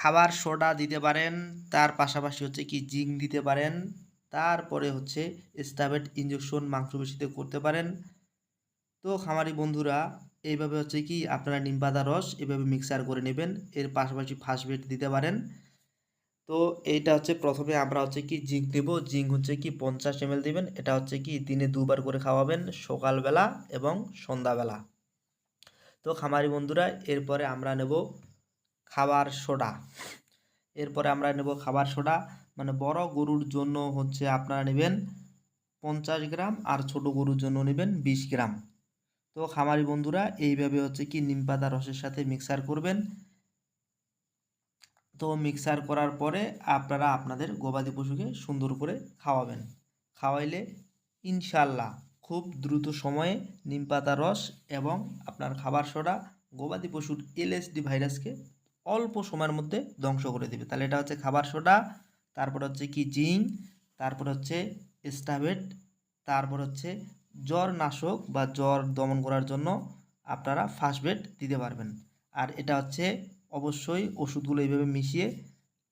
খাবার সোডা দিতে পারেন, তার পাশাপাশি হচ্ছে কি জিঙ্ক দিতে পারেন, তারপরে হচ্ছে স্টাবেট ইঞ্জেকশন মাংসপেশিতে করতে পারেন। তো খামারি বন্ধুরা এইভাবে হচ্ছে কি আপনারা নিম পাতার রস এভাবে মিক্সার করে নেবেন। এর পাশাপাশি ফার্স্ট দিতে পারেন। তো এইটা হচ্ছে প্রথমে আমরা হচ্ছে কি জিঙ্ক দেব। জিঙ্ক হচ্ছে কি 50 ml দেবেন। এটা হচ্ছে কি দিনে 2বার করে খাওয়াবেন, সকালবেলা এবং সন্ধ্যাবেলা। তো খামারি বন্ধুরা এরপরে আমরা নেব খাবার সোডা। এরপরে আমরা নেব খাবার সোডা, মানে বড় গরুর জন্য হচ্ছে আপনারা নেবেন 50 গ্রাম আর ছোট গরুর জন্য নেবেন 20 গ্রাম। তো খামারি বন্ধুরা এইভাবে হচ্ছে কি নিম পাতা রসের সাথে মিক্সার করবেন। তো মিক্সার করার পরে আপনারা আপনাদের গবাদি পশুকে সুন্দর করে খাওয়াবেন। খাওয়াইলে ইনশাল্লাহ খুব দ্রুত সময়ে নিম পাতা রস এবং আপনার খাবার সোডা গবাদি পশুর এলএসডি ভাইরাসকে অল্প সময়ের মধ্যে ধ্বংস করে দেবে। তাহলে এটা হচ্ছে খাবার সোডা, তারপর হচ্ছে কি জিঙ্ক, তারপর হচ্ছে স্টাবেট, তারপর হচ্ছে জ্বর নাশক বা জ্বর দমন করার জন্য আপনারা ফার্স্ট দিতে পারবেন। আর এটা হচ্ছে অবশ্যই ওষুধগুলো এইভাবে মিশিয়ে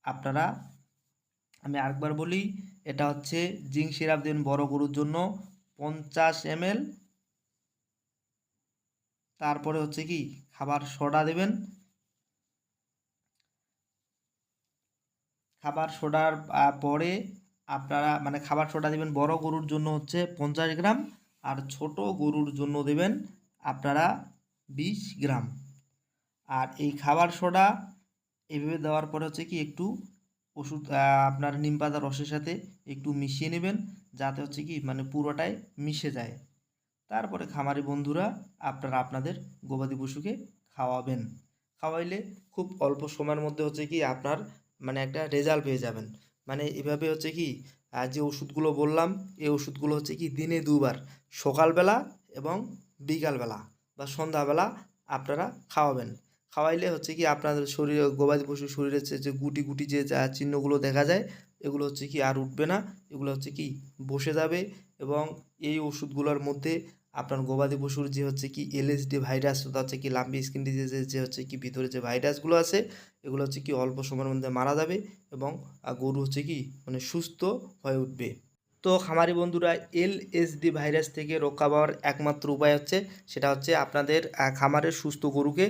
আপনারা, আমি আরেকবার বলি, এটা হচ্ছে জিঙ্ক সিরাপ দেবেন বড় গরুর জন্য 50 ml, তারপরে হচ্ছে কি খাবার সোডা দেবেন। খাবার সোডার পরে আপনারা মানে খাবার সোডা দেবেন বড় গরুর জন্য হচ্ছে 50 গ্রাম আর ছোট গরুর জন্য দেবেন আপনারা 20 গ্রাম। আর এই খাবার সোডা এইভাবে দেওয়ার পরে হচ্ছে কি একটু ওষুধ আপনার নিম পাতার রসের সাথে একটু মিশিয়ে নেবেন, যাতে হচ্ছে কি মানে পুরোটাই মিশে যায়। তারপরে খামারি বন্ধুরা আপনারা আপনাদের গবাদি পশুকে খাওয়াবেন। খাওয়াইলে খুব অল্প সময়ের মধ্যে হচ্ছে কি আপনার মানে একটা রেজাল্ট পেয়ে যাবেন। মানে এভাবে হচ্ছে কি যে ওষুধগুলো বললাম এই ওষুধগুলো হচ্ছে কি দিনে 2বার, সকালবেলা এবং বিকালবেলা বা সন্ধ্যাবেলা আপনারা খাওয়াবেন। খাওয়াইলে হচ্ছে কি আপনাদের শরীরে গবাদি পশুর শরীরে যে গুটি গুটি যে চিহ্নগুলো দেখা যায় এগুলো হচ্ছে কি আর উঠবে না, এগুলো হচ্ছে কি বসে যাবে। এবং এই ওষুধগুলোর মধ্যে আপনার গবাদি পশুর যে হচ্ছে কি এলএসডি ভাইরাস, ওটা হচ্ছে কি লাম্পি স্কিন ডিজিজের যে হচ্ছে কি ভিতরে যে ভাইরাসগুলো আছে এগুলো হচ্ছে কি অল্প সময়ের মধ্যে মারা যাবে এবং গরু হচ্ছে কি মানে সুস্থ হয়ে উঠবে। তো খামারি বন্ধুরা এলএসডি ভাইরাস থেকে রক্ষা পাওয়ার একমাত্র উপায় হচ্ছে সেটা হচ্ছে আপনাদের খামারের সুস্থ গরুকে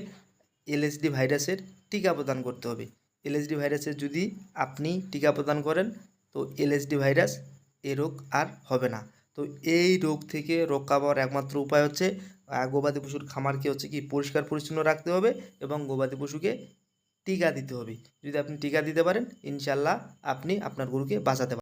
এলএসডি ভাইরাসের টিকা প্রদান করতে হবে। এলএসডি ভাইরাসের যদি আপনি টিকা প্রদান করেন তো এলএসডি ভাইরাস এ রোগ আর হবে না। তো এই রোগ থেকে রক্ষা পাওয়ার একমাত্র উপায় হচ্ছে গবাদি পশুর খামারকে হচ্ছে কি পরিষ্কার পরিচ্ছন্ন রাখতে হবে এবং গবাদি পশুকে টিকা দিতে হবে। যদি আপনি টিকা দিতে পারেন ইনশাল্লাহ আপনি আপনার গরুকে বাঁচাতে পারেন।